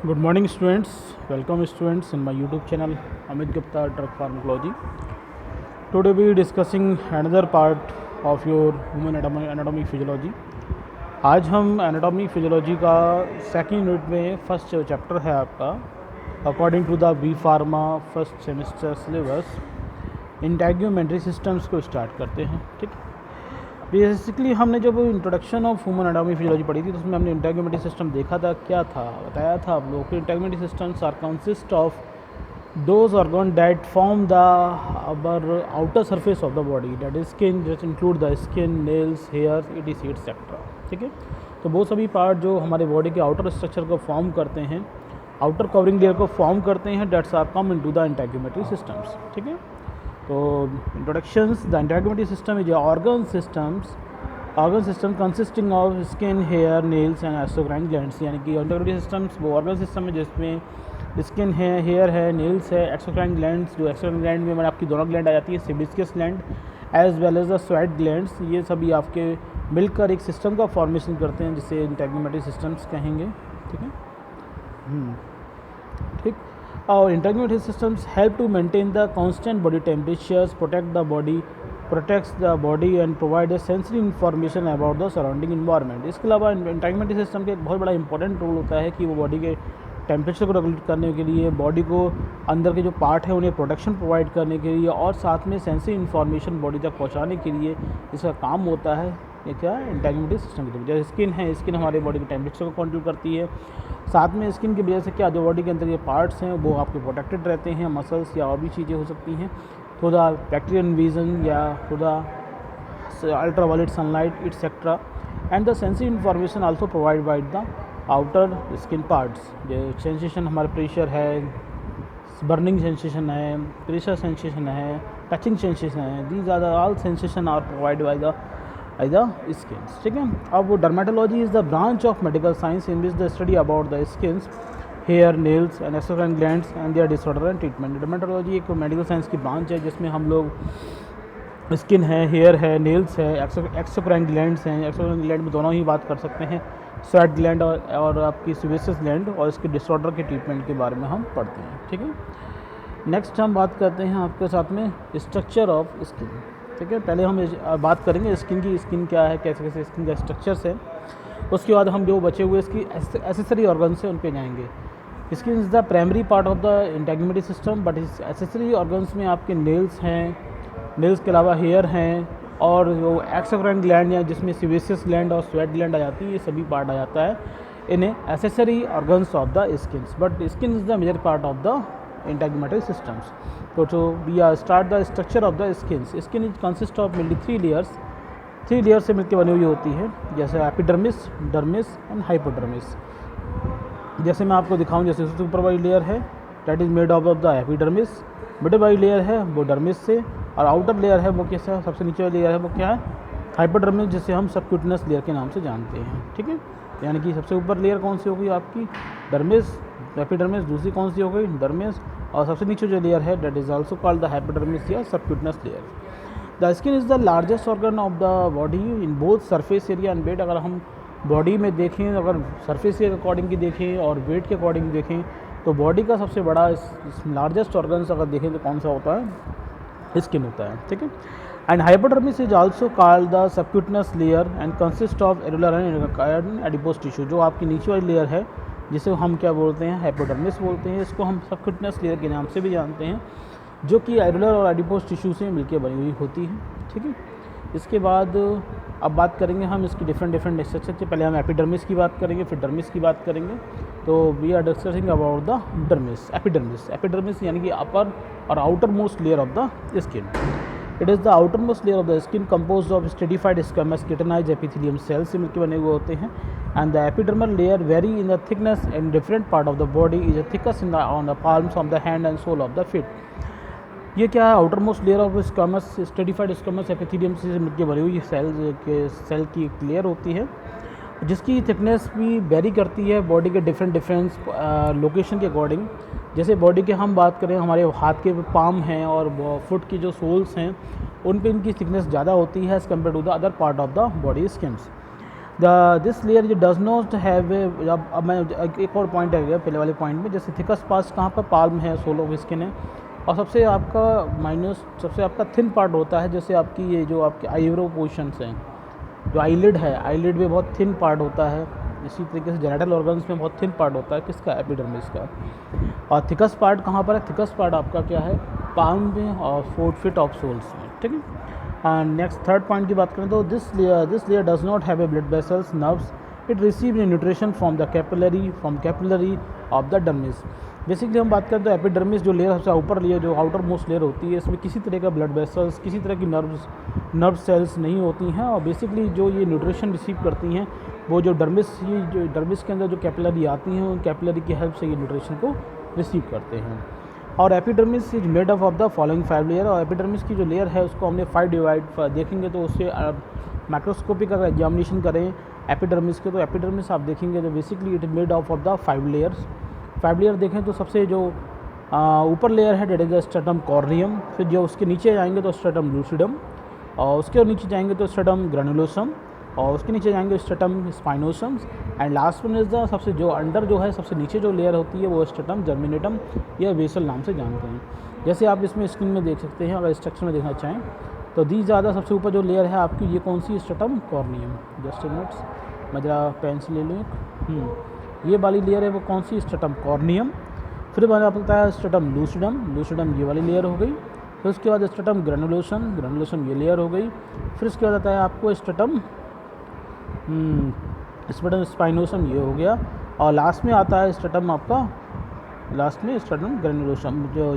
Good morning, students. Welcome, students, in my YouTube channel Amit Gupta Drug Pharmacology. Today we are discussing another part of your human anatomy physiology. आज हम anatomy physiology का second unit में first chapter है आपका according to the B Pharma first semester syllabus integumentary systems को start करते हैं। ठीक, बेसिकली हमने जब introduction of human anatomy physiology पढ़ी थी तो उसमें हमने इंटेग्यूमेंट्री सिस्टम देखा था, क्या था बताया था आप लोगों को। Integumentary systems are consist of those organs that form the outer surface of the body, that is skin, just include the skin, nails, hairs, etc etc। ठीक है, तो वो सभी पार्ट जो हमारे बॉडी के आउटर स्ट्रक्चर को फॉर्म करते हैं, आउटर कवरिंग लेयर को फॉर्म करते हैं, that's are come into the integumentary systems. ठीक है, तो introductions, the integumentary system is organ system consisting of skin, hair, nails and exocrine glands. यानी कि इंटेग्यूमेंट्री सिस्टम्स वो ऑर्गन सिस्टम है जिसमें स्किन है, हेयर है, नेल्स है, एक्सोक्राइन ग्लैंड्स, जो एक्सोक्राइन ग्लैंड में आपकी दोनों ग्लैंड आ जाती है, sebaceous gland as well as the sweat glands, ये सभी आपके मिलकर एक सिस्टम का फॉर्मेशन करते हैं जिसे इंटेग्यूमेंट्री सिस्टम्स कहेंगे। ठीक है, ठीक। और integumentary systems help to maintain the constant body temperatures, protects the body and provide a sensory information about the surrounding environment. इसके अलावा इंटेग्यूमेंट्री सिस्टम का एक बहुत बड़ा इंपॉर्टेंट रोल होता है कि वो बॉडी के टेम्परेचर को रेगुलेट करने के लिए, बॉडी को अंदर के जो पार्ट है उन्हें प्रोटेक्शन प्रोवाइड करने के लिए और साथ में सेंसरी इन्फॉर्मेशन बॉडी तक पहुंचाने के लिए इसका काम होता है। ये क्या है, इंटेग्यूमेंट्री सिस्टम की तरफ। जैसे स्किन है, स्किन हमारे बॉडी के टेम्परेचर को कंट्रोल करती है, साथ में स्किन की वजह से क्या जो बॉडी के अंदर ये पार्ट्स हैं वो आपके प्रोटेक्टेड रहते हैं, मसल्स या और भी चीज़ें हो सकती हैं, थ्रू द बैक्टीरियल इन्वेजन या through the ultraviolet sunlight etcetera. And the sensory information also provide by the outer skin parts. जो सेंसेशन हमारे प्रेशर है, बर्निंग सेंसेशन है, प्रेशर सेंसेशन है, टचिंग सेंसेशन है, these are all sensation are provide by the skin. ठीक है, अब वो dermatology is the branch of medical science in which the study about the skins, hair, nails and exocrine glands and their disorder and treatment. Dermatology एक medical science की branch है जिसमें हम लोग स्किन है, हेयर है, नेल्स है, exocrine glands हैं, एक्सोक्राइन ग्लैंड में दोनों ही बात कर सकते हैं, स्वेट ग्लैंड और आपकी सेबेसियस ग्लैंड, और इसके डिसऑर्डर के ट्रीटमेंट के बारे में हम पढ़ते हैं। ठीक है, नेक्स्ट हम बात करते हैं आपके साथ में स्ट्रक्चर ऑफ स्किन। ठीक है, पहले हम बात करेंगे स्किन की, स्किन क्या है, कैसे कैसे स्किन का स्ट्रक्चर्स है, उसके बाद हम जो बचे हुए इसकी एसेसरी ऑर्गन्स है उन पे जाएंगे। Skin is the primary part of the integumentary system, but इस एसेसरी ऑर्गन्स में आपके नेल्स हैं, नेल्स के अलावा हेयर हैं, और जो एक्सोक्राइन ग्लैंड या जिसमें सेबेसियस ग्लैंड और स्वेट ग्लैंड आ जाती है, ये सभी पार्ट आ जाता है इन्हें accessory organs of the skins. But skin is the major part of the integumentary systems. तो we are start the structure of the skins. Skin is consist of mainly three layers से मिलकर बनी हुई होती है, जैसे एपिडर्मिस, डर्मिस एंड हाइपोडर्मिस। जैसे मैं आपको दिखाऊं, जैसे सबसे ऊपर वाली लेयर है that is made of the epidermis, middle वाली लेयर है वो डर्मिस से, और आउटर लेयर है वो कैसा है, सबसे नीचे वाली लेयर है वो क्या है, हाइपोडर्मिस, जिसे हम सबक्यूटेनियस लेयर के नाम से जानते हैं। ठीक है, यानी कि सबसे ऊपर लेयर कौन सी हो गई आपकी, डर्मिस, एपिडर्मिस, दूसरी कौन सी हो गई, डर्मिस, और सबसे नीचे जो लेयर है that is also called the hypodermis या subcutaneous layer. The skin is the largest organ of the body in both surface area and weight. अगर हम बॉडी में देखें, अगर सरफेस के अकॉर्डिंग की देखें और वेट के अकॉर्डिंग देखें, तो बॉडी का सबसे बड़ा लार्जेस्ट ऑर्गन्स अगर देखें तो कौन सा होता है, स्किन होता है। ठीक है, and hypodermis is also called the subcutaneous layer and consist of areolar and adipose tissue. जो आपकी नीचे वाली लेयर है जिसे हम क्या बोलते हैं, हाइपोडर्मिस बोलते हैं, इसको हम सबक्यूटेनियस लेयर के नाम से भी जानते हैं, जो कि एरुलर और एडिपोज टिश्यू से मिलकर बनी हुई होती है। ठीक है, इसके बाद अब बात करेंगे हम इसकी डिफरेंट स्ट्रक्चर से। पहले हम एपिडर्मिस की बात करेंगे, फिर डर्मिस की बात करेंगे। तो we are discussing about the dermis, epidermis यानी कि अपर और outermost layer of the skin. It is the outermost layer of the skin composed of stratified squamous keratinized epithelium cells से मिलकर बने हुए होते हैं। And the epidermal layer very in the thickness in different part of the body, is thickest in the on the palms of the hand and sole of the feet. ये क्या है, outer most layer of squamous stratified squamous epithelium से मिलकर बनी हुई cell की एक layer होती है, जिसकी थिकनेस भी वेरी करती है बॉडी के डिफरेंट लोकेशन के अकॉर्डिंग। जैसे बॉडी के हम बात करें, हमारे हाथ के पाम हैं और फुट की जो सोल्स हैं उन पे इनकी थिकनेस ज़्यादा होती है as compare to the other part of the body skins. This layer जो डज नॉट हैव ए, अब मैं एक और पॉइंट है गया पहले वाले पॉइंट में, जैसे थिकस्ट पार्ट कहाँ पर पाल्म है, सोल ऑफ स्किन है, और सबसे आपका माइनस सबसे आपका थिन पार्ट होता है, जैसे आपकी ये जो आपके आईब्रो पोर्शंस हैं, जो आईलिड है, आईलिड में बहुत थिन पार्ट होता है। इसी तरीके से जेनिटल ऑर्गन्स में बहुत थिन पार्ट होता है किसका, एपिडर्मिस का। और थिकस्ट पार्ट कहाँ पर है, थिकस्ट पार्ट आपका क्या है, पाल्म में और 4 फीट ऑफ सोल्स में, ठीक है। नेक्स्ट थर्ड पॉइंट की बात करें तो this layer does not have A blood vessels nerves, it receive nutrition from capillary of the dermis. Basically हम बात करें तो एपिडर्मिस जो लेयर सबसे ऊपर लेयर जो आउटर मोस्ट लेयर होती है, इसमें किसी तरह का ब्लड वेसल्स, किसी तरह की नर्व सेल्स नहीं होती हैं, और बेसिकली जो ये न्यूट्रिशन रिसीव करती हैं वो जो डर्मिस के अंदर जो कैपिलरी आती हैं, उन कैपिलरी की हेल्प से ये न्यूट्रिशन को रिसीव करते हैं। और epidermis is made up of the following 5 layer, और एपिडर्मिस की जो लेयर है उसको हमने 5 डिवाइड देखेंगे तो उससे माइक्रोस्कोपिक अगर एग्जामिनेशन करें एपिडर्मिस के, तो एपिडर्मिस आप देखेंगे तो basically it is made of the 5 layers. 5 layer देखें तो सबसे जो ऊपर लेयर है that is the stratum corneum, फिर जो उसके नीचे जाएंगे तो स्ट्रेटम लूसिडम, और उसके नीचे जाएंगे तो स्ट्रेटम ग्रेनुलोसम, और उसके नीचे जाएंगे stratum spinosum, and last one is the सबसे जो अंडर जो है सबसे नीचे जो लेयर होती है वो स्ट्रेटम जर्मिनेटम या वेसल नाम से जानते हैं। जैसे आप इसमें स्क्रीन में देख सकते हैं, अगर स्ट्रक्चर में देखना चाहें तो दी ज़्यादा सबसे ऊपर जो लेयर है आपकी ये कौन सी, स्ट्रेटम कॉर्नियम। जस्ट मिनट्स मैं जरा पेंसिल ले लूँ, ये वाली लेयर है वो कौन सी, स्ट्रेटम कॉर्नियम। फिर मैंने आपको बताया स्ट्रेटम लूसिडम ये वाली लेयर हो गई। फिर उसके बाद स्ट्रेटम ग्रेनुलोसम ये लेयर हो गई। फिर उसके बाद आता है आपको स्ट्रेटम स्पाइनोसम ये हो गया, और लास्ट में आता है स्ट्रेटम आपका, लास्ट में स्ट्रेटम ग्रेनुलोसम जो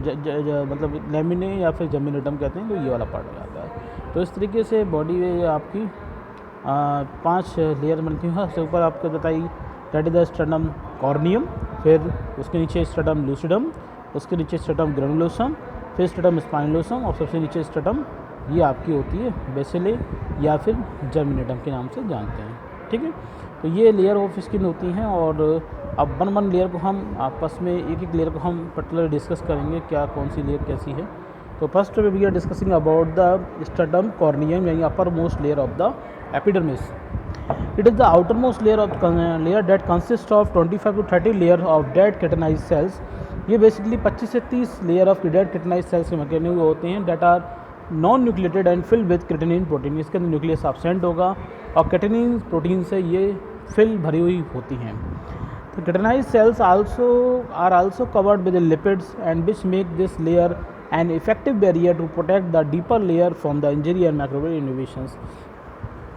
मतलब लेमिने या फिर जर्मिनेटम कहते हैं, तो ये वाला पार्ट हो जाता है। तो इस तरीके से बॉडी में आपकी 5 लेयर बनती हैं। सबसे ऊपर आपको बताई that is the stratum corneum, फिर उसके नीचे स्ट्रेटम लूसिडम, उसके नीचे स्ट्रेटम ग्रेनुलोसम, फिर स्ट्रेटम स्पाइनोसम, और सबसे नीचे स्ट्रेटम ये आपकी होती है बेसिले या फिर जर्मिनेटम के नाम से जानते हैं, ठीक है। तो ये लेयर ऑफ स्किन होती हैं, और अब वन लेयर को हम आपस में एक लेयर को हम पर्टिकुलर डिस्कस करेंगे क्या कौन सी लेयर कैसी है। तो first we are discussing about the stratum corneum यानी uppermost layer of the epidermis. It is the outermost layer of layer that consist of 25 to 30 layer of dead keratinized cells. ये basically 25 से 30 layer of dead keratinized cells से बने हुए होते हैं, that are non nucleated and fill with keratin protein. इसके अंदर nucleus absent होगा और क्रिटेनिन प्रोटीन से ये फिल भरी हुई होती हैं। तो keratinized cells are also covered with lipids and which make this layer an effective barrier to protect the deeper layer from the injury and microbial invasions.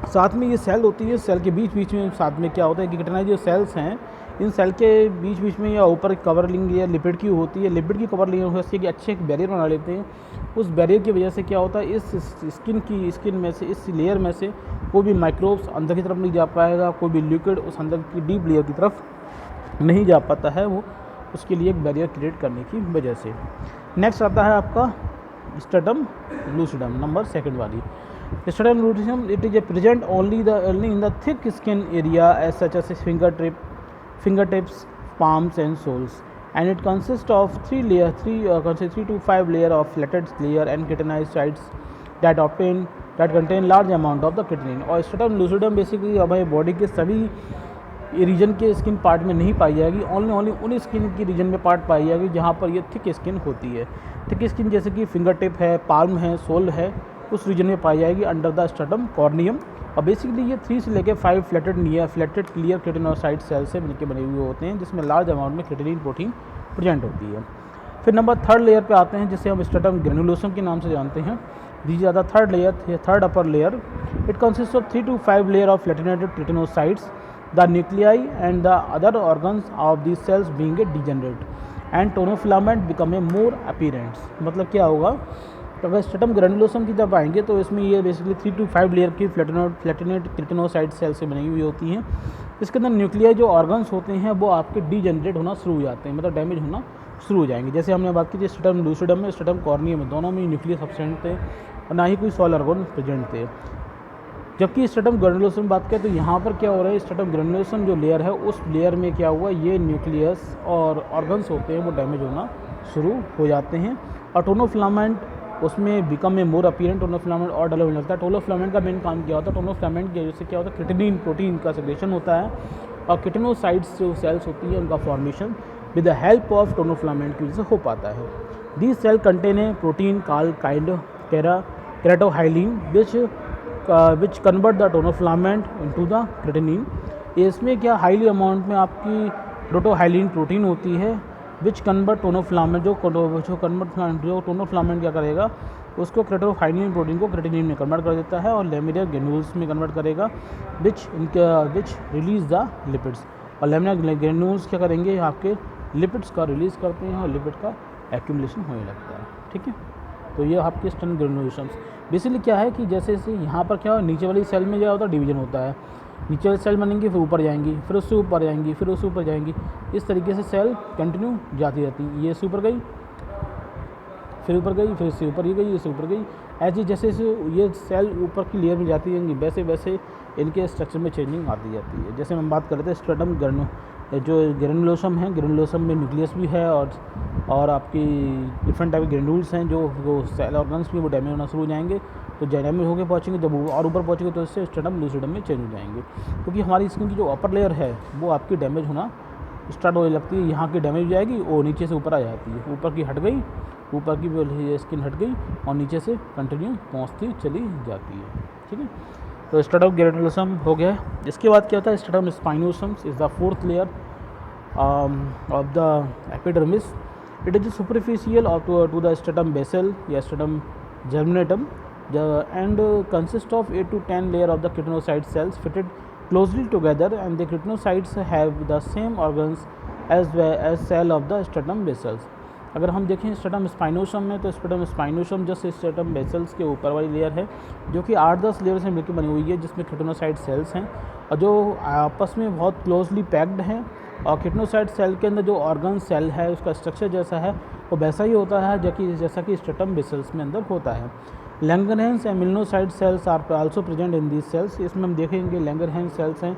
साथ में ये सेल होती है, सेल के बीच में साथ में क्या होता है कि क्रिटेनाइज जो सेल्स हैं, इन सेल के बीच में या ऊपर कवरलिंग या लिपिड की होती है, लिपिड की कवरलिंग होती है कि अच्छे एक बैरियर बना लेते हैं। उस बैरियर की वजह से क्या होता है, इस स्किन में से, इस लेयर में से कोई भी माइक्रोब्स अंदर की तरफ नहीं जा पाएगा, कोई भी लिक्विड उस अंदर की डीप लेयर की तरफ नहीं जा पाता है, वो उसके लिए एक बैरियर क्रिएट करने की वजह से। नेक्स्ट आता है आपका स्ट्रेटम लूसिडम, नंबर 2 वाली। Stratum lucidum it is a present only in the thick skin area as such as fingertips, palms and soles, and it consists of 3 to 5 layer of flattened layer and chitinized sites that contain large amount of the chitin। और stratum lucidum basically हमारे body के सभी reason के skin part में नहीं पाई जाएगी, only उन skin की रीजन में पार्ट पाई जाएगी जहाँ पर ये थिक स्किन होती है। थिक स्किन जैसे कि फिंगर टिप है, पाल्म है, सोल है, उस रीजन में पाई जाएगी अंडर द स्ट्रेटम कॉर्नियम। और बेसिकली ये 3 से लेकर 5 फ्लैटेड क्लियर क्रिटेनोसाइट सेल से मिलकर बने हुए होते हैं, जिसमें लार्ज अमाउंट में क्रिटेनिन प्रोटीन प्रेजेंट होती है। फिर नंबर 3 लेयर पे आते हैं, जिसे हम स्ट्रेटम ग्रेनुलोसम के नाम से जानते हैं। These are the third upper layer. It consist of 3 to 5 layer of flattened keratinocytes, the nuclei and the other organs of these cells being a degenerate and tonofilament become a more appearance. मतलब क्या होगा, तो अगर stratum granulosum की जब आएंगे तो इसमें ये बेसिकली 3 to 5 लेयर की फ्लैटेनेट क्रिटेनोसाइट सेल से बनी हुई होती हैं। इसके अंदर न्यूक्लियाई जो ऑर्गन्स होते हैं वो आपके डीजेनरेट होना शुरू हो जाते हैं, मतलब डैमेज होना शुरू हो जाएंगे। जैसे हमने बात की थी स्ट्रेटम लूसिडम में, स्ट्रेटम कॉर्नियम में, दोनों में न्यूक्लियस एब्सेंट थे और ना ही कोई सॉल ऑर्गन प्रेजेंट थे। जबकि स्ट्रेटम ग्रेनुलोसम बात करें तो यहाँ पर क्या हो रहा है, स्ट्रेटम ग्रेनुलोसम जो लेयर है उस लेयर में क्या हुआ, ये न्यूक्लियस और ऑर्गन्स होते हैं वो डैमेज होना शुरू हो जाते हैं और टोनोफिलामेंट उसमें बिकम ए मोर अपीरेंट टोनोफिलामेंट और डेवलप होने लगता है। टोनोफिलामेंट का मेन काम क्या होता है, टोनोफिलामेंट की वजह से क्या होता है, क्रिटिनिन प्रोटीन का सेक्रेशन होता है और किटिनोसाइट्स जो सेल्स होती है उनका formation with the help of tonofilament की वजह से हो पाता है। These cell contain a protein called keratohyalin which convert the tonofilament into the keratin. इसमें क्या हाईली अमाउंट में आपकी प्रोटोहाइलिन प्रोटीन होती है विच कन्वर्ट टोनोफिलामेंट जो टोनोफिलामेंट क्या करेगा, उसको क्रेटोहाइलिन प्रोटीन को क्रिटिनिन में कन्वर्ट कर देता है और लेमिनर ग्रेन्यूल्स में कन्वर्ट करेगा विच रिलीज द लिपिड्स। और लेमिनर ग्रेन्यूल्स क्या करेंगे, आपके लिपिड्स का रिलीज़ करते हैं और लिपिड का एक्यूमुलेशन होने लगता है। ठीक है, तो ये आपके स्टर्न ग्रेन्युलेशंस बेसिकली क्या है कि जैसे जैसे यहाँ पर क्या हो, नीचे वाली सेल में क्या होता है, डिवीजन होता है, नीचे वाली सेल बनेंगी फिर ऊपर जाएंगी, फिर उससे ऊपर जाएंगी, फिर उससे ऊपर जाएंगी, इस तरीके से सेल कंटिन्यू जाती रहती है। ये इससे ऊपर गई, फिर ऊपर गई, फिर इससे ऊपर ये गई, इससे ऊपर गई, ऐसे जैसे जैसे ये सेल ऊपर की लेयर में जाती जाएंगी वैसे वैसे इनके स्ट्रक्चर में चेंजिंग आती जाती है। जैसे हम बात कर रहे थे स्ट्रेटम जो ग्रेनुलोसम है, ग्रेनुलोसम में न्यूक्लियस भी है और आपकी डिफरेंट टाइप के ग्रेनुल्स हैं जो सेल ऑर्गन्स भी वो डैमेज होना शुरू हो जाएंगे, तो डैमेज होकर पहुँचेंगे, जब और ऊपर पहुँचेंगे तो इससे स्ट्रेटम लूसिडम में चेंज हो जाएंगे, क्योंकि हमारी स्किन की जो अपर लेयर है वो आपकी डैमेज होना स्टार्ट होने लगती है। यहाँ की डैमेज हो जाएगी और नीचे से ऊपर आ जाती है, ऊपर की हट गई, ऊपर की स्किन हट गई और नीचे से कंटिन्यू पहुँचती चली जाती है। ठीक है, तो स्ट्रेटम ग्रेनुलोसम हो गया। इसके बाद क्या होता है, stratum spinosum is the fourth layer of the epidermis. It is superficial to the stratum basal या stratum germinatum and consists of 8 to 10 layer of the keratinocyte cells fitted closely together, and the keratinocytes have the same organs as cell of the stratum basals. अगर हम देखें stratum spinosum में, तो stratum spinosum just stratum vessels के ऊपर वाली layer है जो कि 8-10 लेयर से मिलकर बनी हुई है, जिसमें केराटिनोसाइट सेल्स हैं और जो आपस में बहुत क्लोजली पैक्ड हैं। और केराटिनोसाइट सेल के अंदर जो ऑर्गन सेल है उसका स्ट्रक्चर जैसा है वो वैसा ही होता है जैसा कि स्ट्रेटम बेसल्स में अंदर होता है। Langerhans and melanocyte cells are also present in these cells. इसमें हम देखेंगे लैंगरहैंस सेल्स हैं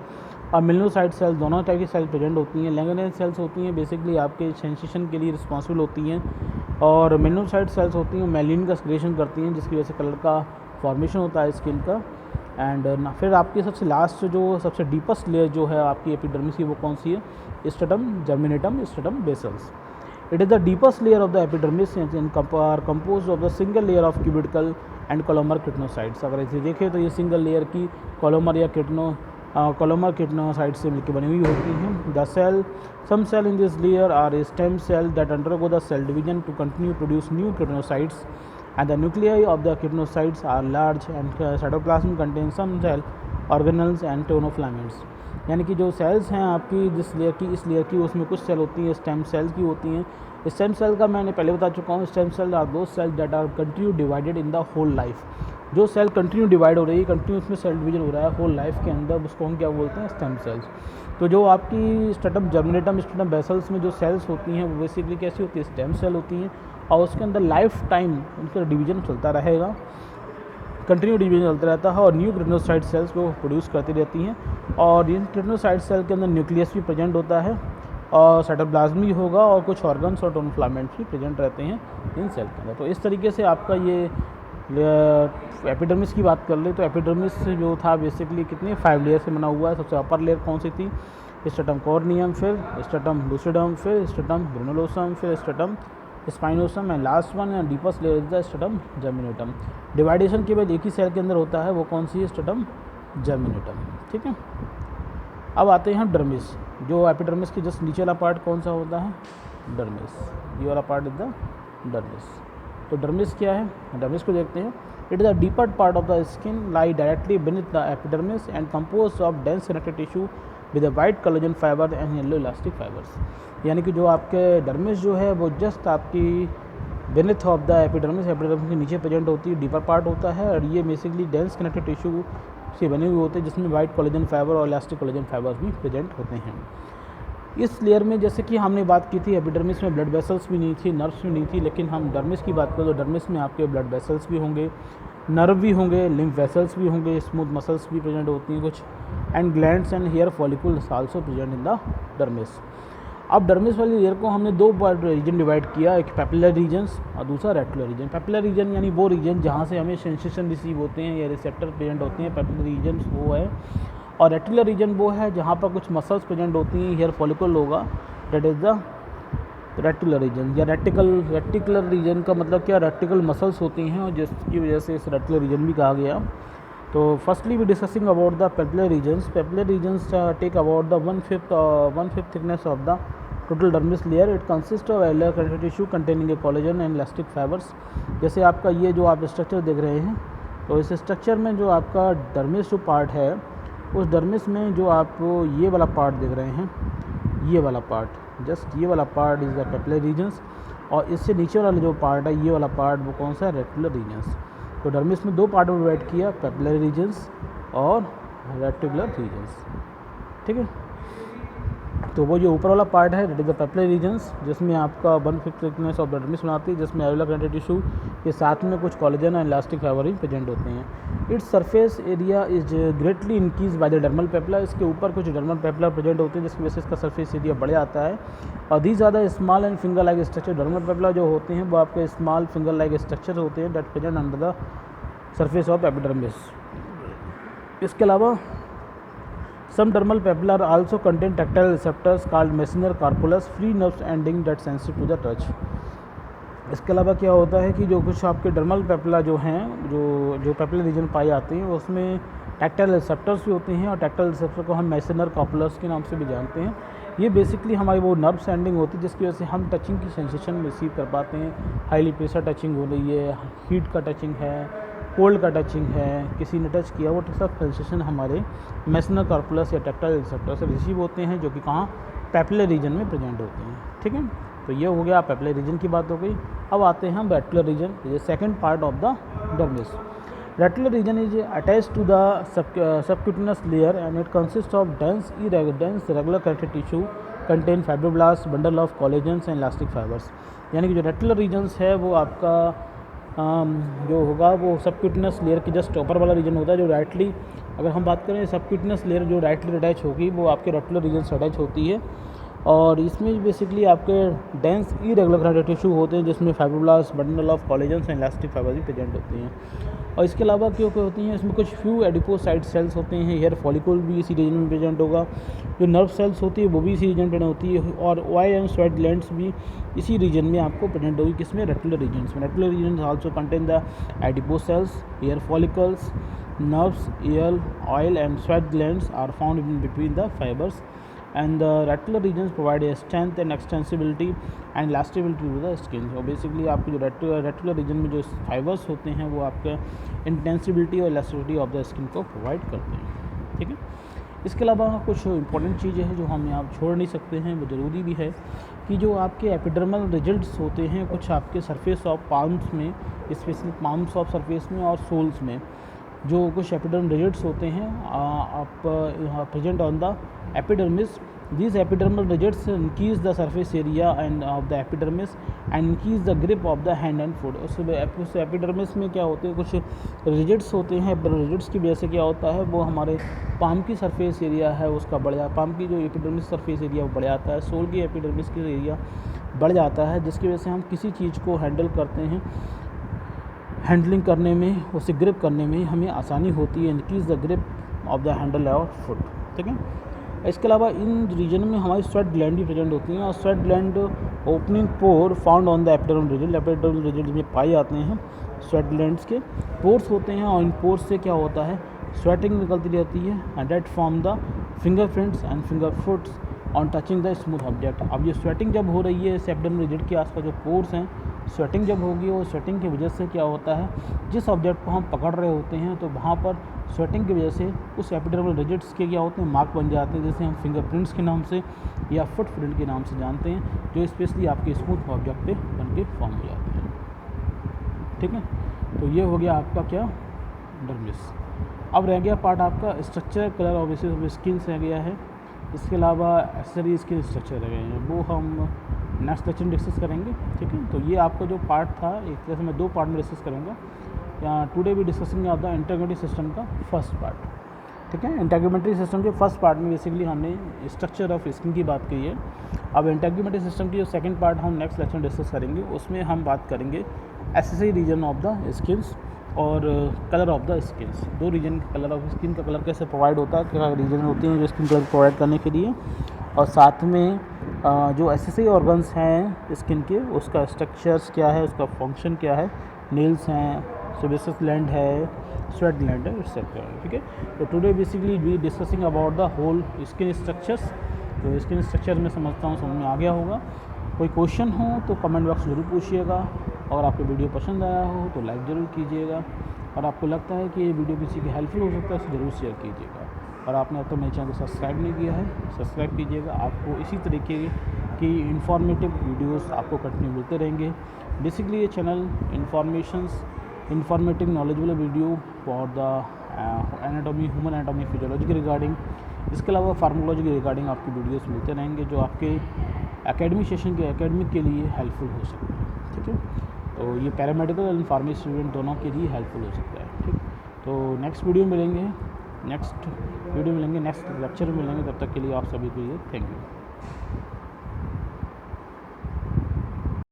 और मेलानोसाइट सेल्स, दोनों टाइप की सेल प्रेजेंट होती हैं। लैंगरहैंस सेल्स होती हैं बेसिकली आपके सेंसेशन के लिए रिस्पॉन्सिबल होती हैं, और मेलानोसाइट सेल्स होती हैं मेलिन का सिक्रेशन करती हैं, जिसकी वजह से कलर का फॉर्मेशन होता है स्किन का। एंड फिर आपकी सबसे लास्ट जो सबसे डीपेस्ट लेयर जो है आपकी एपिडर्मिस की, वो कौन सी है, stratum germinatum, stratum basale. It is the deepest layer of the epidermis and are composed of the single layer of cuboidal and columnar keratinocytes. अगर इसे देखें तो ये सिंगल लेयर की कोलोमर या कोलोमर किटनोसाइट से मिलकर बनी हुई होती हैं। The cell some cell in this layer are stem cell that undergo the cell division to continue produce new keratinocytes, and the nuclei of the keratinocytes are large and cytoplasm contains some cell organelles and tonofilaments। यानी कि जो sales हैं आपकी जिस layer की, इस layer की, उसमें कुछ सेल होती हैं स्टेम सेल्स की होती हैं। स्टेम सेल का मैंने पहले बता चुका हूँ, stem cell are those cell that are continue divided in the whole life. जो सेल कंटिन्यू डिवाइड हो रही है, कंटिन्यू उसमें सेल डिवीजन हो रहा है होल लाइफ के अंदर, उसको हम क्या बोलते हैं, स्टेम सेल्स। तो जो आपकी स्ट्रेटम जर्मिनेटम, स्ट्रेटम बेसल्स में जो सेल्स होती हैं वो बेसिकली कैसी होती है, स्टेम सेल होती हैं, और उसके अंदर लाइफ टाइम उनका डिवीजन चलता रहेगा, कंटिन्यू डिवीजन चलता रहता है और न्यू केराटिनोसाइट सेल्स को प्रोड्यूस करती रहती हैं। और इन केराटिनोसाइट सेल के अंदर न्यूक्लियस भी प्रेजेंट होता है और साइटोप्लाज्म भी होगा और कुछ ऑर्गन्स और टोनोफिलामेंट्स भी प्रेजेंट रहते हैं इन सेल के अंदर। तो इस तरीके से आपका ये एपिडर्मिस की बात कर ले तो एपिडर्मिस जो था बेसिकली कितने 5 लेयर से बना हुआ है। सबसे अपर लेयर कौन सी थी, स्ट्रेटम कॉर्नियम, फिर स्ट्रेटम लूसिडम, फिर स्ट्रेटम ग्रेनुलोसम, फिर stratum spinosum and last one and deepest layer is the stratum germinatum. Division केवल एक ही सेल के अंदर होता है, वो कौन सी है, स्ट्रेटम जर्मिनेटम। ठीक है, अब आते हैं डर्मिस। जो एपिडर्मिस के जस्ट नीचे वाला पार्ट कौन सा होता है, डर्मिस, ये वाला पार्ट इज द डर्मिस। तो डर्मिस क्या है, डर्मिस को देखते हैं। It is the deeper part of the skin lie directly beneath the epidermis and composed of dense connective tissue with a white collagen fibre and yellow elastic fibres. यानी कि जो आपके डर्मिस जो है वो जस्ट आपकी beneath of the epidermis, epidermis के नीचे प्रेजेंट होती है, डीपर पार्ट होता है, और ये बेसिकली डेंस कनेक्टिव टिश्यू से बने हुए होते हैं जिसमें वाइट कोलेजन फाइबर और इलास्टिक कोलेजन फाइबर्स भी प्रेजेंट होते हैं। इस लेयर में जैसे कि हमने बात की थी एपिडर्मिस में ब्लड वेसल्स भी नहीं थी, नर्व्स भी नहीं थी, लेकिन हम डर्मिस की बात करें तो डर्मिस में आपके ब्लड वेसल्स भी होंगे, नर्व भी होंगे, लिम्फ वेसल्स भी होंगे, स्मूथ मसल्स भी प्रेजेंट होती हैं कुछ, and glands and hair follicles also present in the dermis. अब डर्मिस वाली लेयर को हमने दो पार्ट रीजन डिवाइड किया, एक पेपिलर रीजन्स और दूसरा रेटिकुलर रीजन। पेपिलर रीजन यानी वो रीजन जहाँ से हमें सेंसेशन रिसीव होते हैं या रिसेप्टर प्रेजेंट होते हैं, पेपिलर रीजन वो है। और रेटिकुलर रीजन वो है जहाँ पर कुछ मसल्स प्रेजेंट होती हैं, हेयर फॉलिकल होगा, that is the reticular region. या रेटिकुलर रीजन का मतलब क्या, रेटिकल मसल्स होती हैं और जिसकी वजह से इस रेटिकुलर रीजन भी कहा गया। तो firstly we discussing about the papillary regions. Papillary regions take about the 1/5 thickness of the total dermis layer. It consist of areolar connective tissue containing a collagen and elastic fibres. जैसे आपका ये जो आप structure देख रहे हैं, तो इस स्ट्रक्चर में जो आपका डर्मिस जो पार्ट है, उस डर्मिस में जो आप ये वाला पार्ट देख रहे हैं, ये वाला पार्ट, जस्ट ये वाला part is the papillary regions. और इससे नीचे वाला जो पार्ट है, ये वाला पार्ट, वो कौन सा है, रेटिकुलर रीजन्स। तो डर्मिस में दो पार्ट में डिवाइड किया, पेपिलर रीजन्स और रेटिकुलर रीजन्स, ठीक है। तो वो जो ऊपर वाला पार्ट है that is the papillary regions, जिसमें आपका 1/5 थिकनेस ऑफ डर्मिस बनाती है, जिसमें एलुलर कनेक्टिव टिश्यू के साथ में कुछ कोलेजन एंड इलास्टिक फाइबर भी प्रेजेंट होते हैं। Its surface area is greatly increase by the dermal papilla. इसके ऊपर कुछ डर्मल पेपिला प्रेजेंट होते हैं जिसकी वजह से इसका सरफेस एरिया बढ़ जाता है। और these are the small and finger like structure. Dermal papilla जो होते हैं वो आपके स्मॉल फिंगर लाइक स्ट्रक्चर होते हैं that present under the surface of epidermis. इसके अलावा some dermal papilla also contain tactile receptors called Meissner corpulus, free nerves ending that sensitive to the touch। इसके अलावा क्या होता है कि जो कुछ आपके डर्मल पेपिला जो हैं, जो पेपिलर रीजन पाए जाते हैं, उसमें टैक्टाइल रिसेप्टर्स भी होते हैं। और टैक्टाइल रिसेप्टर को हम मेसेनर कॉर्पुलस के नाम से भी जानते हैं। ये बेसिकली हमारी वो नर्व सेंडिंग होती है जिसकी वजह से हम टचिंग की सेंसेशन रिसीव कर पाते हैं। हाईली प्रेशर टचिंग हो रही है, हीट का टचिंग है, कोल्ड का टचिंग है, किसी ने टच किया, वो सब सेंसेशन हमारे मेसेनर कॉर्पुलस या टैक्टाइल रिसेप्टर से रिसीव होते हैं, जो कि कहाँ, पेपिलर रीजन में प्रेजेंट होते हैं, ठीक है। तो ये हो गया पेपिलर रीजन की बात हो गई। अब आते हैं हम रेटिकुलर रीजन, ये second part of the dermis. Reticular region is attached to the subcutaneous layer and it consist of dense regular connective tissue contain fibroblast, bundle of collagens and elastic fibres. यानी कि जो reticular regions है वो आपका जो होगा वो subcutaneous layer के जस्ट ऊपर वाला रीजन होता है, जो राइटली, अगर हम बात करें सबक्यूटेनियस लेयर जो राइटली अटैच होगी वो आपके रेटिकुलर रीजन से अटैच होती है। और इसमें बेसिकली आपके डेंस इरेगुलर कनेक्टिव टिश्यू होते हैं जिसमें fibroblast, bundle of collagens and elastic fibre भी प्रेजेंट होते हैं। और इसके अलावा क्या होती हैं, इसमें कुछ फ्यू एडिपोसाइट सेल्स होते हैं, हेयर फॉलिकल भी इसी रीजन में प्रेजेंट होगा, जो नर्व सेल्स होती है वो भी इसी रीजन में प्रेजेंट होती है। और ऑयल एंड स्वेट ग्लैंड्स भी इसी रीजन में आपको प्रेजेंट होगी, किसमें, रेटिकुलर रीजन में। Reticular region also contain the adipose cells, hair follicles, nerves, ear, oil and sweat glands are found in between the fibers, and the reticular regions provide a strength and extensibility and elasticity to the skin। so basically आपके जो reticular region में जो fibres होते हैं वो आपके इंटेंसिबिलिटी और elasticity of the skin को प्रोवाइड करते हैं, ठीक है। इसके अलावा कुछ इंपॉर्टेंट चीज़ें हैं जो हम यहाँ छोड़ नहीं सकते हैं, वो ज़रूरी भी है कि जो आपके एपिडर्मल रिजल्ट्स होते हैं कुछ आपके सरफेस ऑफ पाम्स में, स्पेशली पाम्स ऑफ सरफेस में और सोल्स में, जो कुछ एपिडर्मल रिजल्ट्स होते हैं आप present on the epidermis. These epidermal ridges increase the surface area and of the epidermis and increase the grip of the hand and foot। उस epidermis में क्या होते हैं, कुछ रिजिड्स होते हैं, रिजिड्स की वजह से क्या होता है, वो हमारे पाम की सरफेस एरिया है उसका बढ़ जाता है, पाम की जो एपिडर्मिस सरफेस एरिया वो बढ़ जाता है, सोल की एपिडर्मिस की एरिया बढ़ जाता है, जिसकी वजह से हम किसी चीज़ को हैंडल करते हैं, हैंडलिंग करने में, उसे ग्रिप करने में हमें आसानी होती है। Increase the grip of the handle और फुट, ठीक है। इसके अलावा इन रीजन में हमारी स्वेट ग्लैंड भी प्रेजेंट होती हैं, और sweat gland opening pore found on the epidermal region. Epidermal region में पाए जाते हैं स्वेट ग्लैंड्स के पोर्स होते हैं, और इन पोर्स से क्या होता है, स्वेटिंग निकलती रहती है, and that form the fingerprints and finger foots on touching the smooth object. अब ये स्वेटिंग जब हो रही है इस एपिडर्मल रिजन के आसपास जो पोर्स हैं, स्वेटिंग जब होगी और स्वेटिंग की वजह से क्या होता है, जिस ऑब्जेक्ट को हम पकड़ रहे होते हैं तो वहाँ पर स्वेटिंग की वजह से उस एपिडर्मल रिजिड्स के क्या होते हैं, मार्क बन जाते हैं, जैसे हम फिंगरप्रिंट्स के नाम से या फुटप्रिंट के नाम से जानते हैं, जो स्पेशली आपके स्मूथ ऑब्जेक्ट पे बन के फॉर्म हो जाते हैं, ठीक है। तो ये हो गया आपका क्या, डर्मिस। अब रह गया पार्ट आपका स्ट्रक्चर, कलर और बेसिस ऑफ स्किन रह गया है। इसके अलावा एक्सेसरी स्किन स्ट्रक्चर रह गए हैं, वो हम नेक्स्ट लेक्चर में डिस्कस करेंगे, ठीक है। तो ये आपका जो पार्ट था, एक तरह से मैं दो पार्ट में डिस्कस करूँगा। टुडे भी discussing of the integrated system का फर्स्ट पार्ट, ठीक है। इंटीग्रेटेड सिस्टम के फर्स्ट पार्ट में बेसिकली हमने स्ट्रक्चर ऑफ स्किन की बात की है। अब इंटेग्रिटी सिस्टम की जो सेकंड पार्ट हम नेक्स्ट लेक्चर में डिस्कस करेंगे, उसमें हम बात करेंगे accessory region of the skins और कलर ऑफ द स्किन्स। दो रीजन कलर ऑफ स्किन का कलर कैसे प्रोवाइड होता है, क्या रीजन होती हैं जो स्किन कलर प्रोवाइड करने के लिए, और साथ में जो एसेसरी ऑर्गन्स हैं स्किन के उसका स्ट्रक्चर्स क्या है, उसका फंक्शन क्या है, नेल्स हैं, सेबेसियस ग्लैंड है, स्वेट ग्लैंड है, एक्सेट्रा। ठीक है, तो today basically we discussing about the whole skin structures. तो स्किन स्ट्रक्चर में समझता हूँ समझ में आ गया होगा। कोई क्वेश्चन हो तो कमेंट बॉक्स जरूर पूछिएगा, और आपको वीडियो पसंद आया हो तो लाइक ज़रूर कीजिएगा, और आपको लगता है कि ये वीडियो किसी की हेल्पफुल हो सकता है तो ज़रूर शेयर कीजिएगा, और आपने अब तक मेरे चैनल को सब्सक्राइब नहीं किया है सब्सक्राइब कीजिएगा। आपको इसी तरीके की इंफॉर्मेटिव वीडियोस आपको कंटिन्यू मिलते रहेंगे। बेसिकली ये channel informative knowledgeable video for the anatomy, human anatomy, physiology के रिगार्डिंग, इसके अलावा फार्माकोलॉजी के रिगार्डिंग आपकी वीडियोस मिलते रहेंगे जो आपके एकेडमिक के लिए हेल्पफुल हो सकते हैं। ठीक है, तो ये पैरामेडिकल और फार्मेसी स्टूडेंट दोनों के लिए हेल्पफुल हो सकता है। ठीक, तो नेक्स्ट वीडियो मिलेंगे, नेक्स्ट लेक्चर में मिलेंगे। तब तक के लिए आप सभी के लिए थैंक यू।